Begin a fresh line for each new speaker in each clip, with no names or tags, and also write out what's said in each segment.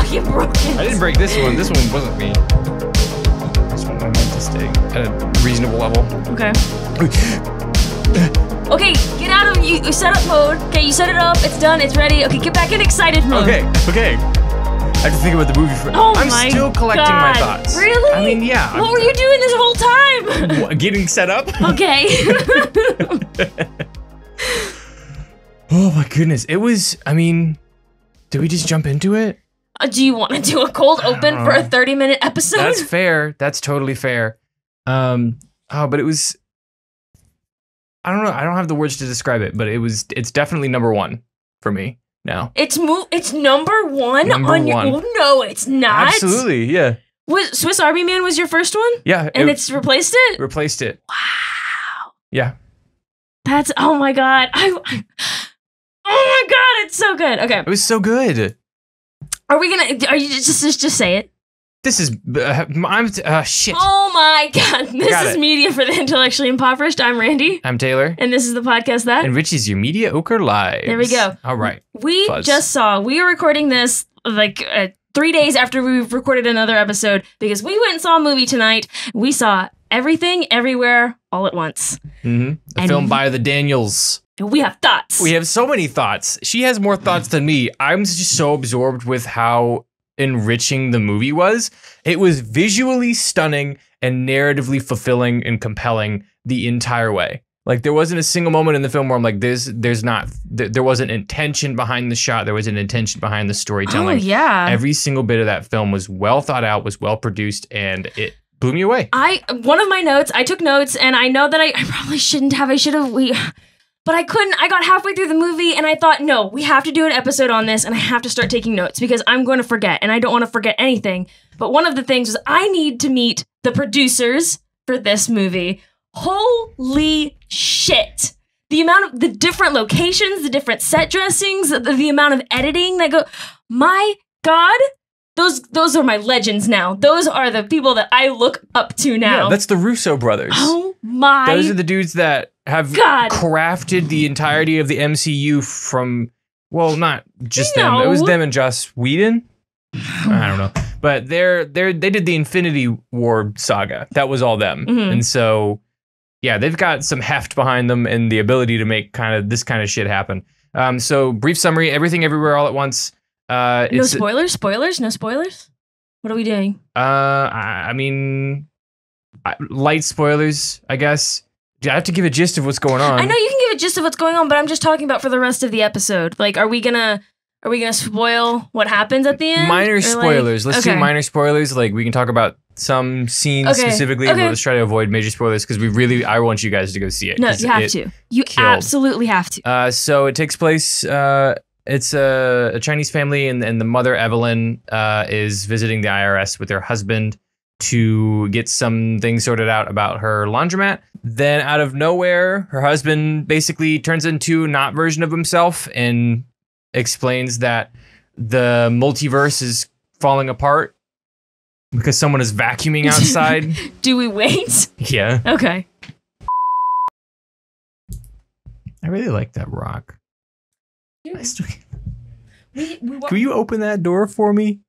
fucking broke it.
I didn't break this one. This one wasn't me. This one I meant to stay at a reasonable level.
Okay. Okay, get out of you set up mode. Okay, you set it up. It's done. It's ready. Okay, get back in excited mode.
Okay. I have to think about the movie for.
Oh
I'm
my
still collecting my
God.
thoughts.
Really?
I mean, yeah.
What were you doing this whole time?
What, getting set up?
Okay.
Oh my goodness. It was. I mean, did we just jump into it?
Do you want to do a cold open for a 30-minute episode?
That's fair. That's totally fair. But it was. I don't know. I don't have the words to describe it, but it's definitely number one for me now.
It's number one
Number
on
one.
your. Oh, no, it's not.
Absolutely, yeah.
Was Swiss Army Man was your first one?
Yeah.
And it's replaced it?
Replaced it.
Wow.
Yeah.
That's, oh my God. Oh my God, it's so good. Okay.
It was so good.
Are you just say it?
This is, shit.
Oh my God. This
Got
is
it.
Media for the Intellectually Impoverished. I'm Randy.
I'm Taylor.
And this is the podcast that
Enriches your mediocre lives.
There we go.
All right.
We were recording this like 3 days after we recorded another episode because we went and saw a movie tonight. We saw Everything, Everywhere, All at Once.
Mm-hmm. A film by the Daniels.
We have thoughts.
We have so many thoughts. She has more thoughts than me. I'm just so absorbed with how enriching the movie was. It was visually stunning and narratively fulfilling and compelling the entire way. Like there wasn't a single moment in the film where I'm like, there wasn't intention behind the shot. There was an intention behind the storytelling.
Oh yeah.
Every single bit of that film was well thought out, was well produced, and it blew me away.
One of my notes, I took notes and I know that I probably shouldn't have, but I couldn't. I got halfway through the movie and I thought, no, we have to do an episode on this and I have to start taking notes because I'm going to forget and I don't want to forget anything. But one of the things was I need to meet the producers for this movie. Holy shit. The amount of the different locations, the different set dressings, the amount of editing that go, my God, those are my legends now. Those are the people that I look up to now.
Yeah, that's the Russo brothers.
Oh my God.
Those are the dudes that have crafted the entirety of the MCU from, well, not just them. It was them and Joss Whedon. I don't know. But they did the Infinity War saga. That was all them.
Mm-hmm.
And so, yeah, they've got some heft behind them and the ability to make this kind of shit happen. So brief summary, Everything Everywhere All at Once.
No spoilers? No spoilers? What are we doing?
I mean, light spoilers, I guess. I have to give a gist of what's going on.
I know you can give a gist of what's going on, but I'm just talking about for the rest of the episode. Like, are we gonna spoil what happens at the end?
Minor spoilers. Let's do minor spoilers. Like, we can talk about some scenes specifically, but let's try to avoid major spoilers because I want you guys to go see it.
No, you have to. You absolutely have to.
So it takes place. It's a Chinese family, and the mother, Evelyn, is visiting the IRS with her husband to get some things sorted out about her laundromat. Then out of nowhere, her husband basically turns into a not version of himself and explains that the multiverse is falling apart because someone is vacuuming outside.
Do we wait?
Yeah.
Okay.
I really like that rock. Can you open that door for me?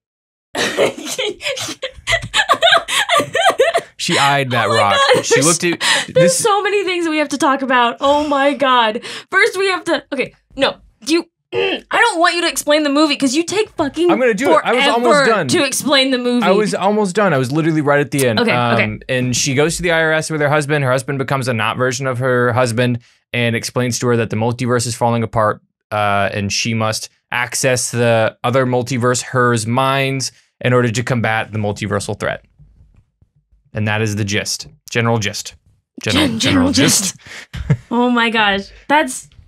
She eyed that rock.
God,
she looked at
There's so many things we have to talk about. Oh my God. First we have to I don't want you to explain the movie because you take fucking
I'm gonna do it. I was almost done
to explain the movie.
I was almost done. I was literally right at the end.
Okay.
And she goes to the IRS with her husband. Her husband becomes a not version of her husband and explains to her that the multiverse is falling apart, and she must access the other multiverse, hers minds, in order to combat the multiversal threat. And that is the gist. General gist. General gist.
Oh my gosh.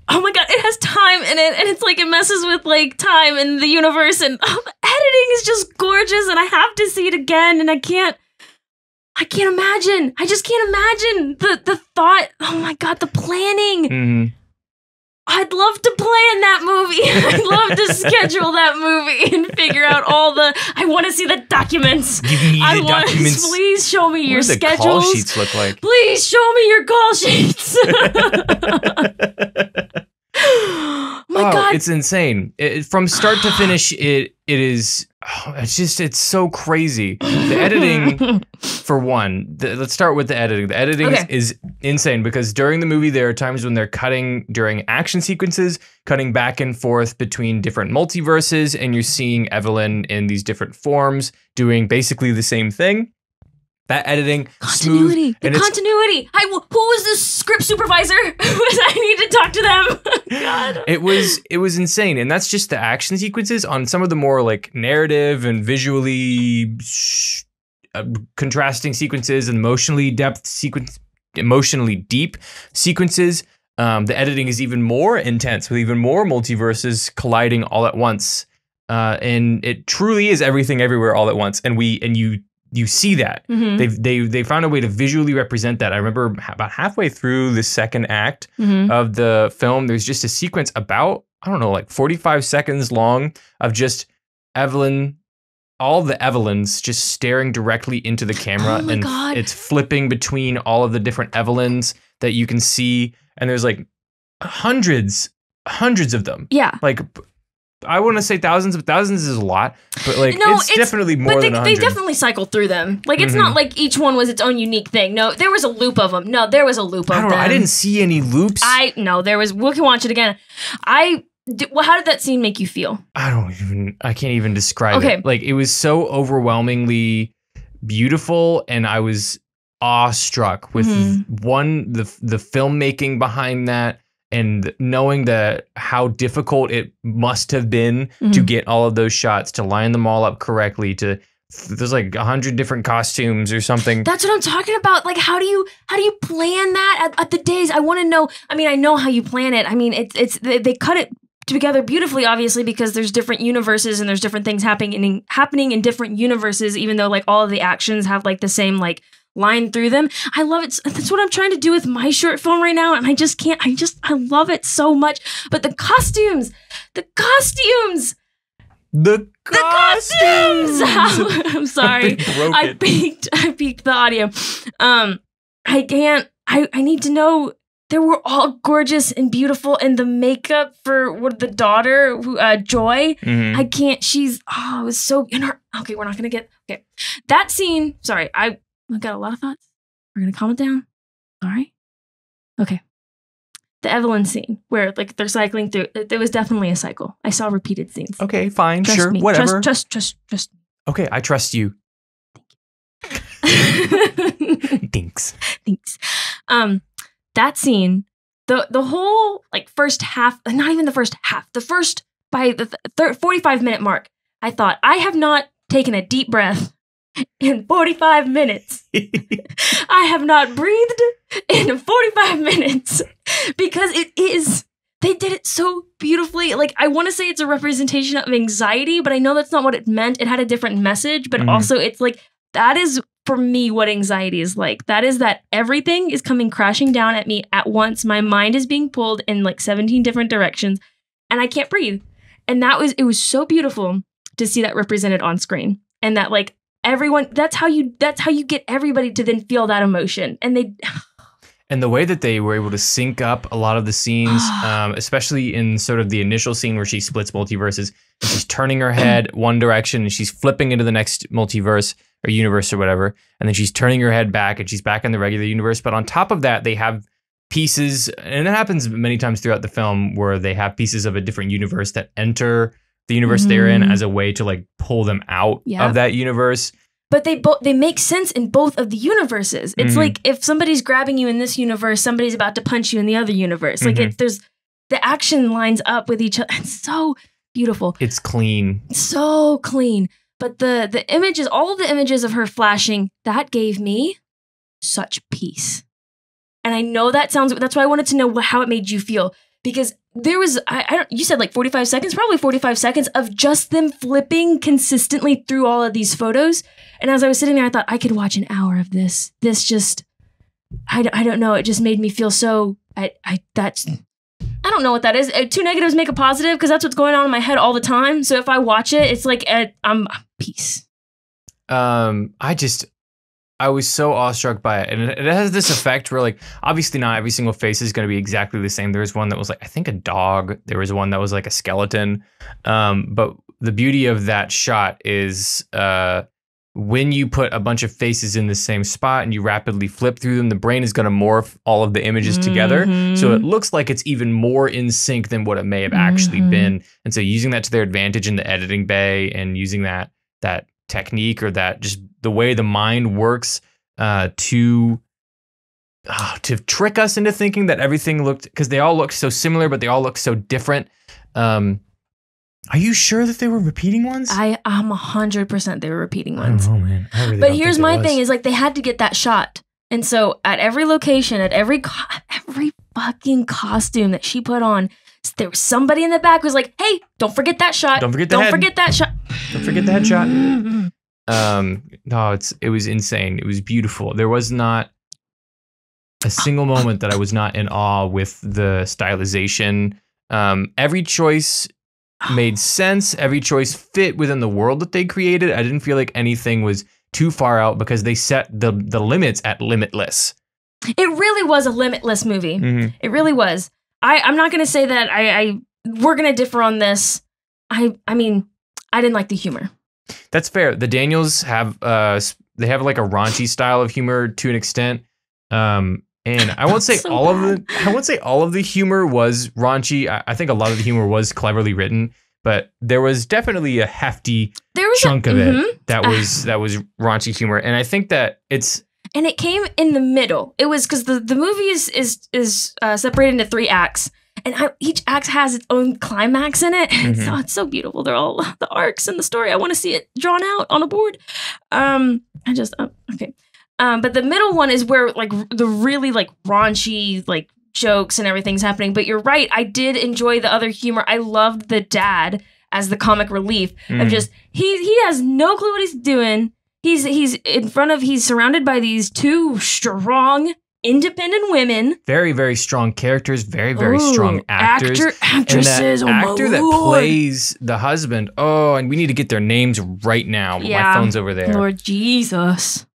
Oh my God, it has time in it, and it's like it messes with like time and the universe, and the editing is just gorgeous, and I have to see it again, and I can't imagine. I just can't imagine the thought. Oh my God, the planning.
Mm-hmm.
I'd love to plan that movie. I'd love to schedule that movie and figure out I want to see the documents.
Give me the documents.
Please show me your schedules.
What do the call sheets look like?
Please show me your call sheets. My God.
It's insane. From start to finish, it is Oh, it's so crazy. The editing, for one, let's start with the editing. The editing is insane because during the movie, there are times when they're cutting during action sequences, cutting back and forth between different multiverses, and you're seeing Evelyn in these different forms doing basically the same thing. That editing,
continuity,
smooth,
the continuity. Who was this script supervisor? I need to talk to them. God,
it was insane, and that's just the action sequences. On some of the more like narrative and visually contrasting sequences and emotionally deep sequences, the editing is even more intense with even more multiverses colliding all at once, and it truly is everything everywhere all at once, and you see that. They found a way to visually represent that. I remember about halfway through the second act of the film, there's just a sequence about, I don't know, like 45 seconds long of just Evelyn, all the Evelyns just staring directly into the camera.
Oh my God.
It's flipping between all of the different Evelyns that you can see. And there's like hundreds of them.
Yeah.
Like, I want to say thousands, but thousands is a lot. But like, it's definitely more than 100.
They definitely cycled through them. Like, it's not like each one was its own unique thing. No, there was a loop of them. No, there was a loop of them.
I don't know. I didn't see any loops.
There was. We can watch it again. How did that scene make you feel?
I can't even describe it. Like, it was so overwhelmingly beautiful, and I was awestruck with the filmmaking behind that. And knowing how difficult it must have been to get all of those shots, to line them all up correctly, there's like 100 different costumes or something.
That's what I'm talking about. Like, how do you plan that at the days? I want to know. I mean, I know how you plan it. I mean, they cut it together beautifully, obviously, because there's different universes and there's different things happening in different universes, even though like all of the actions have like the same like line through them. I love it. That's what I'm trying to do with my short film right now, and I just can't. I love it so much. But the costumes. I'm sorry. I peaked the audio. I can't. I need to know. They were all gorgeous and beautiful, and the makeup for the daughter, Joy. I can't. It was so. Okay, we're not gonna get. Okay, that scene. Sorry, I got a lot of thoughts. We're gonna calm it down. All right. Okay. The Evelyn scene where like they're cycling through. There was definitely a cycle. I saw repeated scenes.
Okay, fine,
Trust
sure,
me.
whatever.
Trust.
Okay, I trust you. Thanks.
That scene, the whole like first half, not even the first half, the first by the 45-minute mark, I thought I have not taken a deep breath in 45 minutes. I have not breathed in 45 minutes because they did it so beautifully. Like, I want to say it's a representation of anxiety, but I know that's not what it meant. It had a different message, but also it's like, that is for me what anxiety is like. That is that everything is coming crashing down at me at once. My mind is being pulled in like 17 different directions and I can't breathe. And it was so beautiful to see that represented on screen. And that like everyone, that's how you get everybody to then feel that emotion.
And the way that they were able to sync up a lot of the scenes, especially in sort of the initial scene where she splits multiverses, and she's turning her head one direction and she's flipping into the next multiverse or universe or whatever, and then she's turning her head back and she's back in the regular universe. But on top of that, they have pieces, and it happens many times throughout the film, where they have pieces of a different universe that enter the universe they're in as a way to like pull them out of that universe.
But they make sense in both of the universes. It's like if somebody's grabbing you in this universe, somebody's about to punch you in the other universe. Like there's the action lines up with each other. It's so beautiful.
It's clean.
So clean. But the images, all of the images of her flashing, that gave me such peace. And I know that's why I wanted to know how it made you feel. Because there was, you said like 45 seconds, probably 45 seconds of just them flipping consistently through all of these photos. And as I was sitting there, I thought I could watch an hour of this. This just, I don't know. It just made me feel so, I don't know what that is. Two negatives make a positive because that's what's going on in my head all the time. So if I watch it, it's like, I'm peace.
I was so awestruck by it. And it has this effect where, like, obviously not every single face is going to be exactly the same. There was one that was like, I think a dog. There was one that was like a skeleton. But the beauty of that shot is when you put a bunch of faces in the same spot and you rapidly flip through them, the brain is going to morph all of the images together. So it looks like it's even more in sync than what it may have actually been. And so using that to their advantage in the editing bay and using that technique or that just the way the mind works to trick us into thinking that everything looked, because they all look so similar, but they all look so different. Are you sure that they were repeating ones?
I'm 100% they were repeating ones.
I don't know, man. I really
but
don't
here's
think
my
it was.
thing is like they had to get that shot. And so at every location, at every fucking costume that she put on, there was somebody in the back who was like, hey, don't forget that shot.
Don't forget the head.
Don't forget that shot.
Don't forget the headshot. No, it was insane. It was beautiful. There was not a single moment that I was not in awe with the stylization. Every choice made sense. Every choice fit within the world that they created. I didn't feel like anything was too far out because they set the limits at limitless.
It really was a limitless movie. It really was. I'm not going to say that we're going to differ on this. I mean, I didn't like the humor.
That's fair. The Daniels have they have like a raunchy style of humor to an extent. And I won't say
so
all
bad.
all of the humor was raunchy. I think a lot of the humor was cleverly written, but there was definitely a hefty chunk of it that was raunchy humor. And I think that
and it came in the middle. It was because the movie is separated into 3 acts, and each act has its own climax in it. It's so beautiful. They're all the arcs in the story. I want to see it drawn out on a board. Okay. But the middle one is where like the really like raunchy like jokes and everything's happening. But you're right. I did enjoy the other humor. I loved the dad as the comic relief of just he has no clue what he's doing. He's surrounded by these 2 strong, independent women.
very, very strong characters, very, very strong actors.
Actresses.
And that actor that plays the husband. Oh, and we need to get their names right now. But my phone's over there.
Lord Jesus.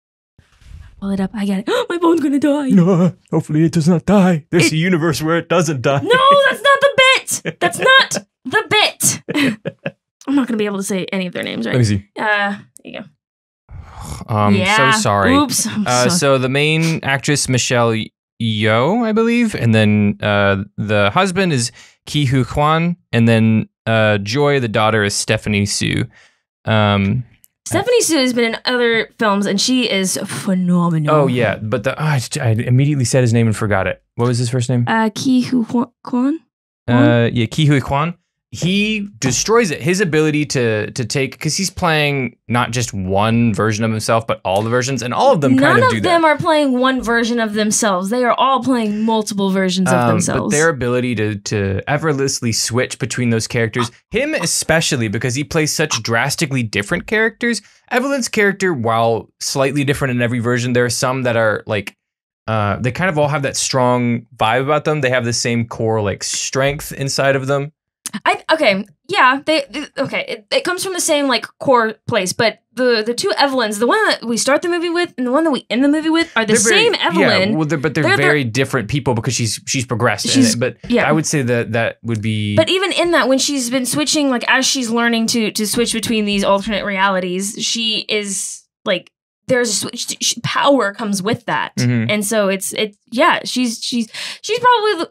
Pull it up. I get it. My phone's gonna die.
No, hopefully it does not die. There's a universe where it doesn't die.
No, that's not the bit. That's not the bit. I'm not gonna be able to say any of their names, right?
Let me see.
There you go.
So sorry.
Oops.
So the main actress, Michelle Yeoh, I believe, and then the husband is Ki Hu Kwan, and then Joy, the daughter, is Stephanie Su.
Stephanie Su has been in other films, and she is phenomenal.
Oh yeah, but I immediately said his name and forgot it. What was his first name?
Ki Hu Kwan.
Ki Hu Kwan. He destroys it. His ability to take, because he's playing not just one version of himself, but all the versions, and all of them kind of do that.
None of them are playing one version of themselves. They are all playing multiple versions of themselves.
But their ability to effortlessly switch between those characters, him especially, because he plays such drastically different characters. Evelyn's character, while slightly different in every version, there are some that are like, they kind of all have that strong vibe about them. They have the same core like strength inside of them. It comes from the same like core place, but the 2 Evelyns, the one that we start the movie with and the one that we end the movie with, are the same Evelyn. Yeah, well, but they're very different people because she's progressed in it. But I would say that would be.
But even in that, when she's been switching, like as she's learning to switch between these alternate realities, she is like there's a switch. Power comes with that, and so she's probably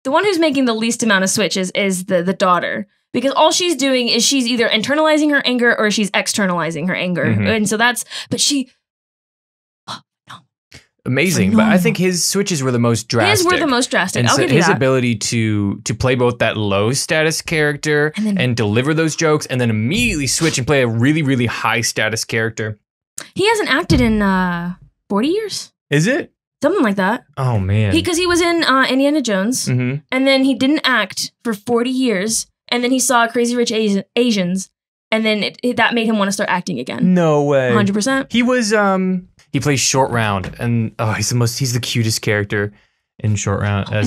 the one who's making the least amount of switches is the daughter, because all she's doing is she's either internalizing her anger or she's externalizing her anger. And so
amazing. But I think his switches were the most drastic.
His were the most drastic.
And
I'll
so
give you
his
that.
ability to play both that low status character and deliver those jokes and then immediately switch and play a really, really high status character.
He hasn't acted in 40 years.
Is it?
Something like that.
Oh, man.
Because he was in Indiana Jones, and then he didn't act for 40 years, and then he saw Crazy Rich Asians, and then that made him want to start acting again.
No way.
100%.
He was, he plays Short Round, and he's the cutest character in Short Round.
I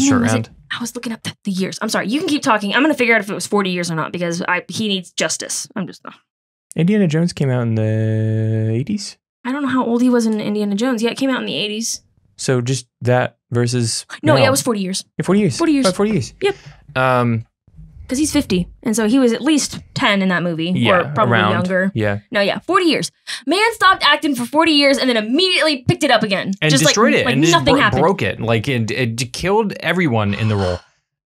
was looking up the years. I'm sorry. You can keep talking. I'm going to figure out if it was 40 years or not, because he needs justice.
Indiana Jones came out in the 80s?
I don't know how old he was in Indiana Jones. Yeah, it came out in the 80s.
So just that versus...
No, it was 40 years.
Yeah, 40 years.
40 years.
About 40 years.
Yep.
Because
because he's 50. And so he was at least 10 in that movie.
Yeah,
or probably
around.
younger.
Yeah.
No, yeah, 40 years. Man stopped acting for 40 years and then immediately picked it up again.
And
just
destroyed it.
Like
And just
nothing happened.
broke it. Like it killed everyone in the role.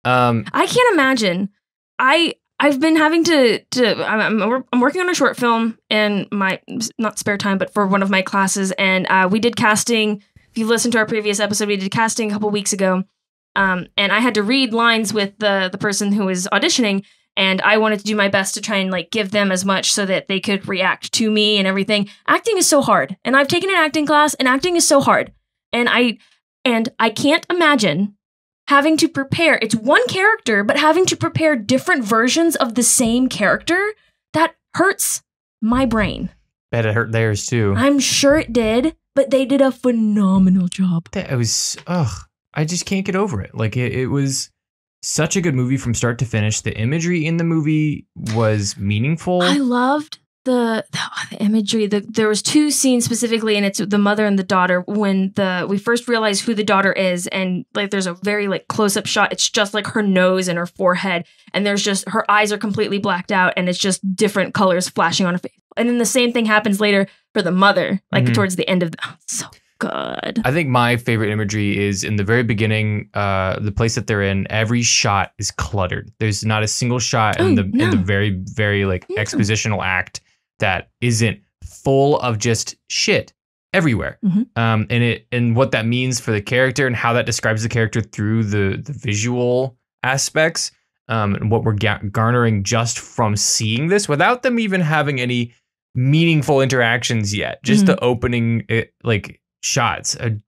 I can't imagine. I've been having I'm working on a short film in my, not spare time, but for one of my classes. And we did casting. If you listened to our previous episode, we did casting a couple weeks ago. And I had to read lines with the person who was auditioning. And I wanted to do my best to try and like give them as much so that they could react to me and everything. Acting is so hard. And I've taken an acting class and acting is so hard. And I can't imagine having to prepare. It's one character, but having to prepare different versions of the same character, that hurts my brain.
Bet it hurt theirs too.
I'm sure it did, but they did a phenomenal job.
It was, I just can't get over it. Like it was such a good movie from start to finish. The imagery in the movie was meaningful.
I loved the imagery. There was two scenes specifically, and it's the mother and the daughter when we first realize who the daughter is, and like there's a very like close-up shot. It's just like her nose and her forehead, and there's just her eyes are completely blacked out, and it's just different colors flashing on her face. And then the same thing happens later for the mother, like towards the end of so good.
I think my favorite imagery is in the very beginning, the place that they're in. Every shot is cluttered. There's not a single shot in the very, very like expositional act that isn't full of just shit everywhere. And what that means for the character and how that describes the character through the visual aspects, and what we're garnering just from seeing this without them even having any meaningful interactions yet. Just the opening like shots are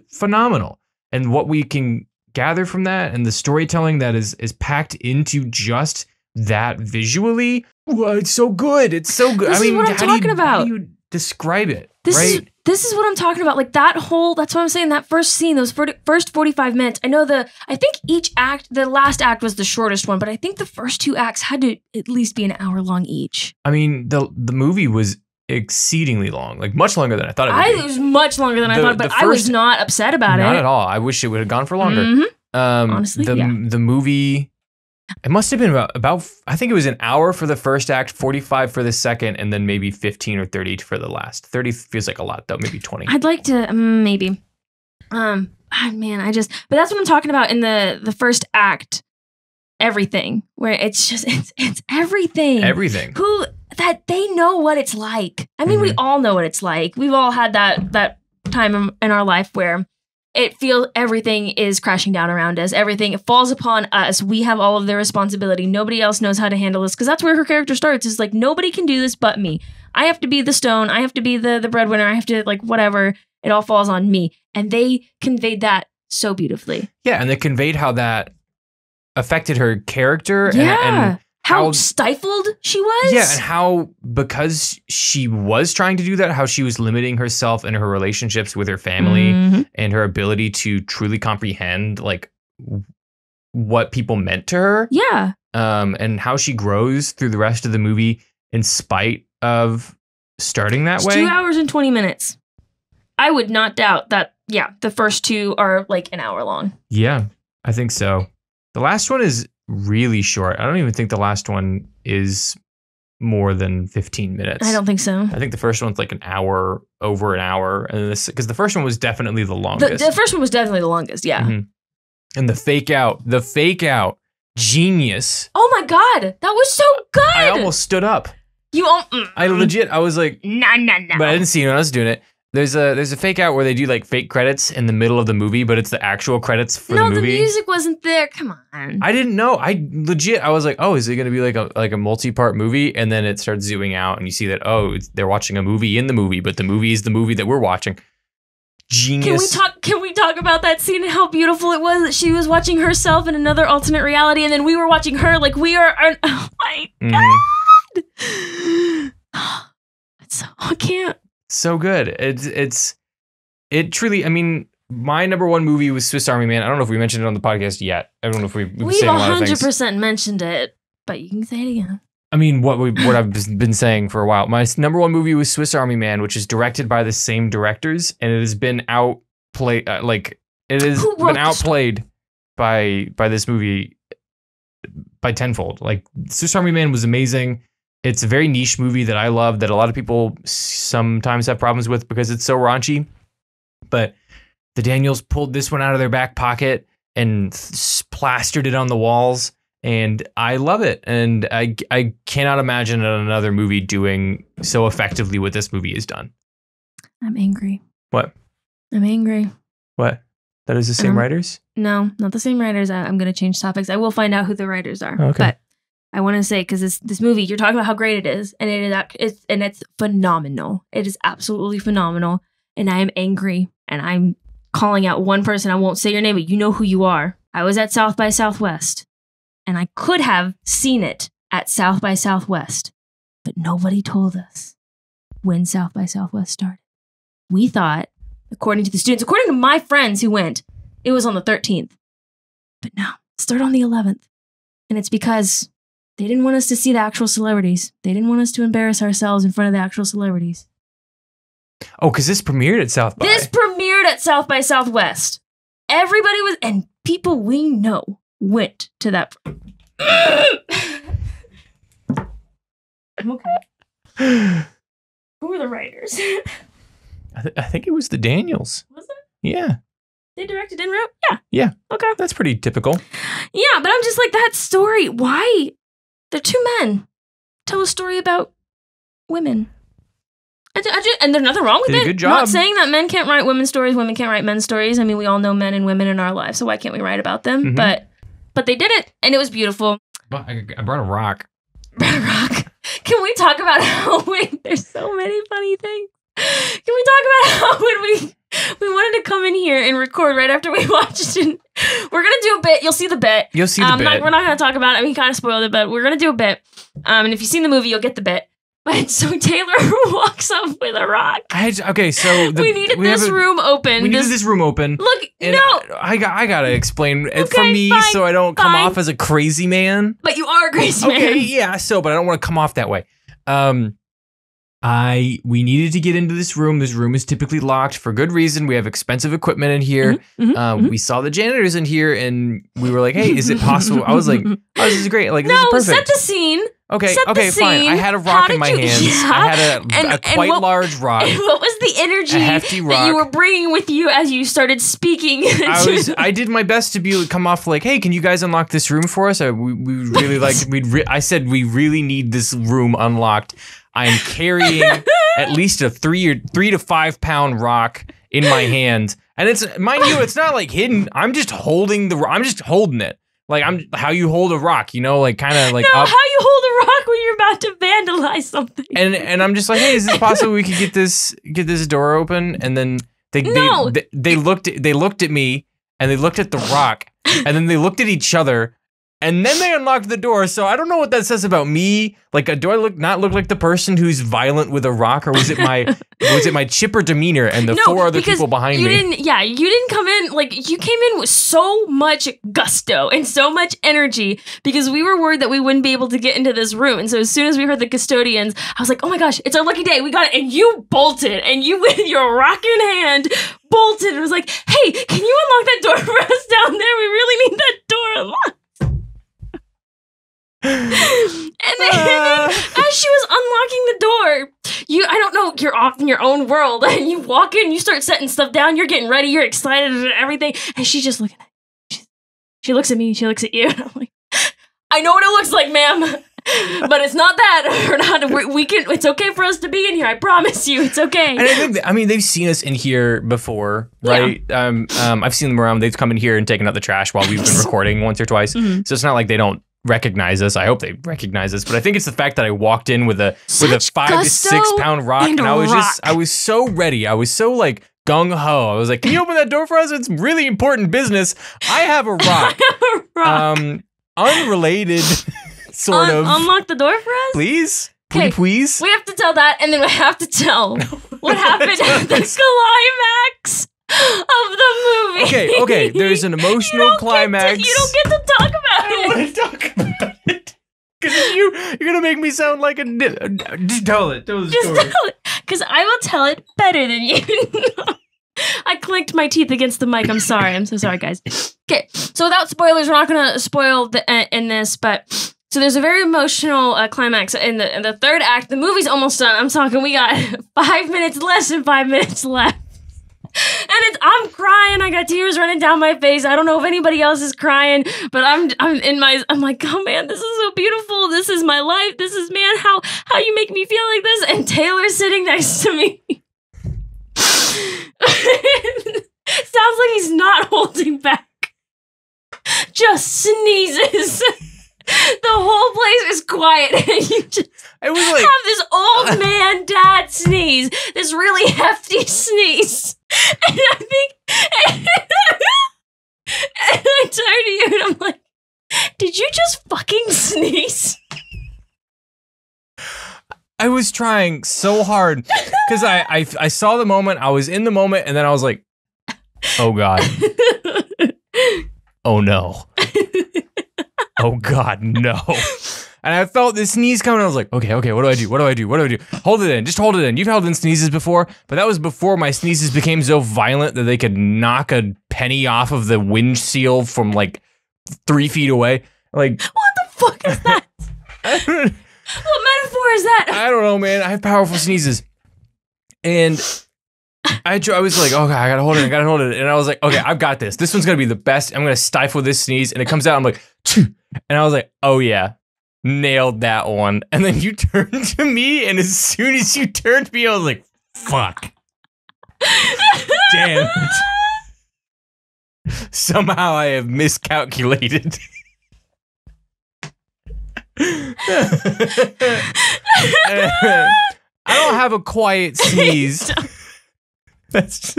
phenomenal. And what we can gather from that and the storytelling that is packed into just that visually, well, it's so good. It's so good.
This is what I'm talking about.
How do you describe it?
This is what I'm talking about. Like that's what I'm saying. That first scene, those first 45 minutes. I think each act, the last act was the shortest one, but I think the first two acts had to at least be an hour long each.
I mean, the movie was exceedingly long, like much longer than I thought it would be.
It was much longer than I thought, but I was not upset about it.
Not at all. I wish it would have gone for longer.
Honestly,
the movie, it must have been about, I think it was an hour for the first act, 45 for the second, and then maybe 15 or 30 for the last. 30 feels like a lot though, maybe 20.
I'd like to, maybe. But that's what I'm talking about in the first act, everything, where it's just, it's everything.
Everything.
That they know what it's like. I mean, we all know what it's like. We've all had that time in our life where it feels everything is crashing down around us. Everything falls upon us. We have all of the responsibility. Nobody else knows how to handle this, because that's where her character starts. Is like, nobody can do this but me. I have to be the stone. I have to be the breadwinner. I have to, like, whatever. It all falls on me. And they conveyed that so beautifully.
Yeah, and they conveyed how that affected her character.
Yeah.
And
how stifled she was.
Yeah, and how, because she was trying to do that, how she was limiting herself and her relationships with her family and her ability to truly comprehend like what people meant to her.
Yeah.
And how she grows through the rest of the movie in spite of starting that way.
2 hours and 20 minutes. I would not doubt that, the first two are like an hour long.
Yeah, I think so. The last one is really short. I don't even think the last one is more than 15 minutes.
I don't think so.
I think the first one's like over an hour. And this, because the first one was definitely the longest.
The first one was definitely the longest, yeah.
And the fake out, genius.
Oh my God, that was so good.
I almost stood up. I was like,
nah.
But I didn't see when I was doing it. There's a fake out where they do like fake credits in the middle of the movie, but it's the actual credits for the movie.
No, the music wasn't there. Come on.
I didn't know. I was like, oh, is it going to be like a multi-part movie? And then it starts zooming out and you see that, they're watching a movie in the movie, but the movie is the movie that we're watching. Genius.
Can we talk about that scene and how beautiful it was that she was watching herself in another alternate reality and then we were watching her like we are, oh my God. I can't.
So good. It truly, I mean, my number one movie was Swiss Army Man. I don't know if we mentioned it on the podcast yet. I don't know if we've saying a lot of things.
100% mentioned it, but you can say it again.
I mean, what I've been saying for a while. My number one movie was Swiss Army Man, which is directed by the same directors, and it has been outplayed. Outplayed by this movie by tenfold. Like Swiss Army Man was amazing. It's a very niche movie that I love that a lot of people sometimes have problems with because it's so raunchy. But the Daniels pulled this one out of their back pocket and plastered it on the walls. And I love it. And I cannot imagine another movie doing so effectively what this movie has done.
I'm angry.
What?
I'm angry.
What? That is the same writers?
No, not the same writers. I'm going to change topics. I will find out who the writers are.
Okay.
But I want to say, because this movie, you're talking about how great it is, and it's phenomenal. It is absolutely phenomenal. And I am angry, and I'm calling out one person. I won't say your name, but you know who you are. I was at South by Southwest, and I could have seen it at South by Southwest, but nobody told us when South by Southwest started. We thought, according to the students, according to my friends who went, it was on the 13th. But no, it started on the 11th. And it's because they didn't want us to see the actual celebrities. They didn't want us to embarrass ourselves in front of the actual celebrities.
Oh, because this premiered at South by.
This premiered at South by Southwest. Everybody was, and people we know went to that. I'm okay. Who were the writers?
I think it was the Daniels.
Was it?
Yeah.
They directed en route? Yeah.
Yeah.
Okay.
That's pretty typical.
Yeah, but I'm just like, that story, why? They're two men. Tell a story about women. And there's nothing wrong with
Did
it.
a good job.
Not saying that men can't write women's stories, women can't write men's stories. I mean, we all know men and women in our lives, so why can't we write about them?
Mm-hmm.
But they did it, and it was beautiful.
I brought a rock.
Rock. Can we talk about how there's so many funny things? Can we talk about how when we wanted to come in here and record right after we watched it? We're gonna do a bit. You'll see the bit.
You'll see the bit.
We're not gonna talk about it. We kind of spoiled it, but we're gonna do a bit. And if you've seen the movie, you'll get the bit. But so Tayler walks up with a rock.
So
we needed this room open.
We needed this room open.
Look,
and
no.
I gotta explain it for
Okay,
me
fine,
so I don't come
fine.
off as a crazy man.
But you are a crazy man.
Okay, yeah. So, but I don't want to come off that way. We needed to get into this room. This room is typically locked for good reason. We have expensive equipment in here. We saw the janitors in here, and we were like, "Hey, is it possible?" I was like, "Oh, this is great! Like, this is perfect."
Set the scene.
Okay,
Set the
fine.
scene.
I had a rock in my hands.
Yeah.
I had a quite large rock.
And what was the energy
A hefty rock.
that you were bringing with you as you started speaking?
I did my best to come off like, hey, can you guys unlock this room for us? We really like. I said we really need this room unlocked. I'm carrying at least a 3 to 5 pound rock in my hand, and it's, mind you, it's not like hidden. I'm just holding it. Like how you hold a rock, like kind of like
no,
up.
how you hold a rock when you're about to vandalize something.
And I'm just like, hey, is it possible we could get this door open? And then they looked at me, and they looked at the rock, and then they looked at each other, and then they unlocked the door. So I don't know what that says about me. Like, do I not look like the person who's violent with a rock, or was it my chipper demeanor and the 4 other people behind me?
You didn't come in, like, you came in with so much gusto and so much energy because we were worried that we wouldn't be able to get into this room. And so as soon as we heard the custodians, I was like, oh my gosh, it's our lucky day. We got it. And you bolted, and you with your rock in hand bolted and was like, hey, can you unlock that door for us down there? We really need that door unlocked. And then as she was unlocking the door, I don't know, you're off in your own world, and you walk in, you start setting stuff down, you're getting ready, you're excited and everything, and she's just looking at me. She looks at me, she looks at you, and I'm like, I know what it looks like, ma'am, but it's not that. It's okay for us to be in here, I promise you, it's okay.
And I think they've seen us in here before, right? Yeah. I've seen them around. They've come in here and taken out the trash while we've been recording once or twice. So it's not like they don't recognize us. I hope they recognize us, but I think it's the fact that I walked in with a 5 to 6 pound rock, and I was so ready. I was so like gung ho. I was like, "Can you open that door for us? It's really important business. I have a rock."
I have a rock.
Unrelated, sort of.
Unlock the door for us,
please.
Okay,
please.
We have to tell that, and then we have to tell what happened at the climax of the movie.
Okay. There's an emotional climax.
You don't get to talk about it.
I don't want to talk about it. Because you're gonna make me sound like just tell it. Tell the story.
Tell it, because I will tell it better than you. I clinked my teeth against the mic. I'm sorry. I'm so sorry, guys. Okay, so without spoilers, we're not going to spoil in this, but so there's a very emotional climax in the third act. The movie's almost done. I'm talking, we got 5 minutes, less than 5 minutes left. And I'm crying. I got tears running down my face. I don't know if anybody else is crying, but I'm like, oh man, this is so beautiful. This is my life. This is, man, how you make me feel like this. And Taylor's sitting next to me. Sounds like he's not holding back. Just sneezes. The whole place is quiet, and you just have this old man dad sneeze, this really hefty sneeze. And I think, and I turn to you and I'm like, did you just fucking sneeze?
I was trying so hard because I saw the moment, I was in the moment, and then I was like, oh God. Oh no. Oh God, no. And I felt this sneeze coming. I was like, okay, what do I do? What do I do? Hold it in. Just hold it in. You've held in sneezes before, but that was before my sneezes became so violent that they could knock a penny off of the windshield from like 3 feet away. Like,
what the fuck is that? What metaphor is that?
I don't know, man. I have powerful sneezes. And I was like, okay, I gotta hold it. And I was like, okay, I've got this. This one's gonna be the best. I'm gonna stifle this sneeze. And it comes out, I'm like, Phew. And I was like, oh yeah. Nailed that one. And then you turned to me, and as soon as you turned to me, I was like, fuck. Damn it. Somehow I have miscalculated. I don't have a quiet sneeze. Let's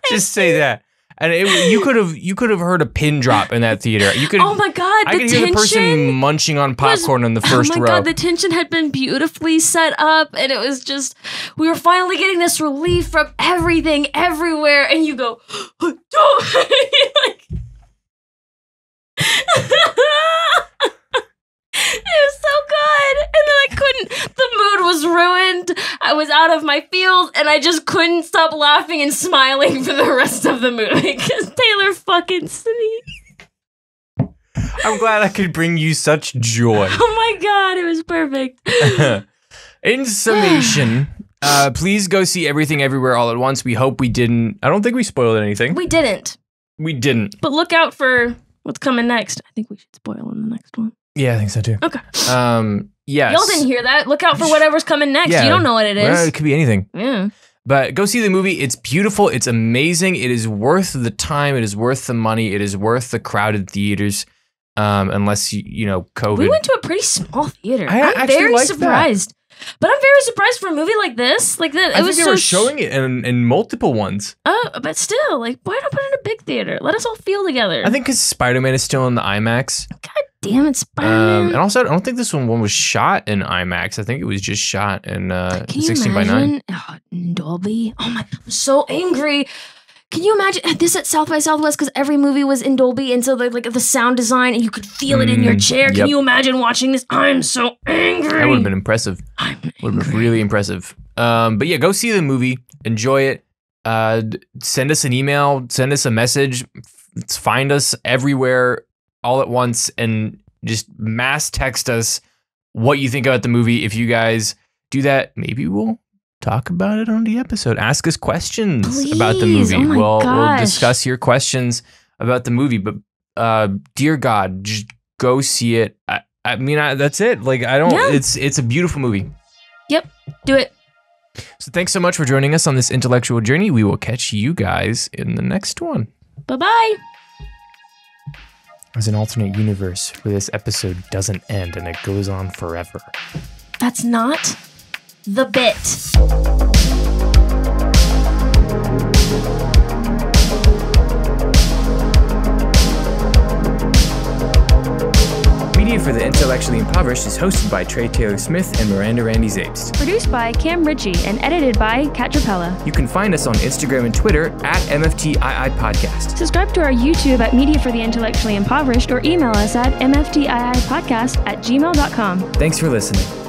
just say that. And you could have heard a pin drop in that theater. You could.
Oh my God!
I could hear the person munching on popcorn in the first row. Oh my
God! The tension had been beautifully set up, and it was just we were finally getting this relief from everything, everywhere, and you go, don't. Like, it was so good, and then I couldn't. The mood was ruined. I was out of my field, and I just couldn't stop laughing and smiling for the rest of the movie because Tayler fucking sneezed.
I'm glad I could bring you such joy.
Oh my God, it was perfect.
In summation, please go see Everything Everywhere All at Once. We hope we didn't. I don't think we spoiled anything.
We didn't.
But
look out for what's coming next. I think we should spoil in the next one.
Yeah, I think so too.
Okay.
Yes.
Y'all didn't hear that. Look out for whatever's coming next. Yeah. You don't know what it is.
Well, it could be anything.
Yeah.
But go see the movie. It's beautiful. It's amazing. It is worth the time. It is worth the money. It is worth the crowded theaters. Unless you know COVID.
We went to a pretty small theater.
I'm
very surprised. But I'm very surprised for a movie like this. Like that,
I think they were showing it in multiple ones.
But still, like, why not put it in a big theater? Let us all feel together.
I think because Spider-Man is still in the IMAX.
God damn it, Spider-Man.
And also, I don't think this one was shot in IMAX. I think it was just shot in 16:9.
Oh, in Dolby. Oh my! I'm so angry. Can you imagine this at South by Southwest? Because every movie was in Dolby, and so the sound design, and you could feel it in your chair. Can you imagine watching this? I'm so angry.
That would have been impressive. Would have been really impressive. But yeah, go see the movie. Enjoy it. Send us an email. Send us a message. Find us everywhere all at once, and just mass text us what you think about the movie. If you guys do that, maybe we'll talk about it on the episode. Ask us questions about the movie.
Oh
we'll discuss your questions about the movie. But dear God, just go see it. I mean, that's it. Like, I don't. Yeah. It's a beautiful movie.
Yep, do it.
So thanks so much for joining us on this intellectual journey. We will catch you guys in the next one.
Bye-bye.
There's an alternate universe where this episode doesn't end and it goes on forever.
That's not the bit.
Media for the Intellectually Impoverished is hosted by Trey Taylor Smith and Miranda Randy Zabst.
Produced by Cam Ritchie and edited by Kat Trapella.
You can find us on Instagram and Twitter at MFTII Podcast.
Subscribe to our YouTube at Media for the Intellectually Impoverished or email us at mftiipodcast@gmail.com.
Thanks for listening.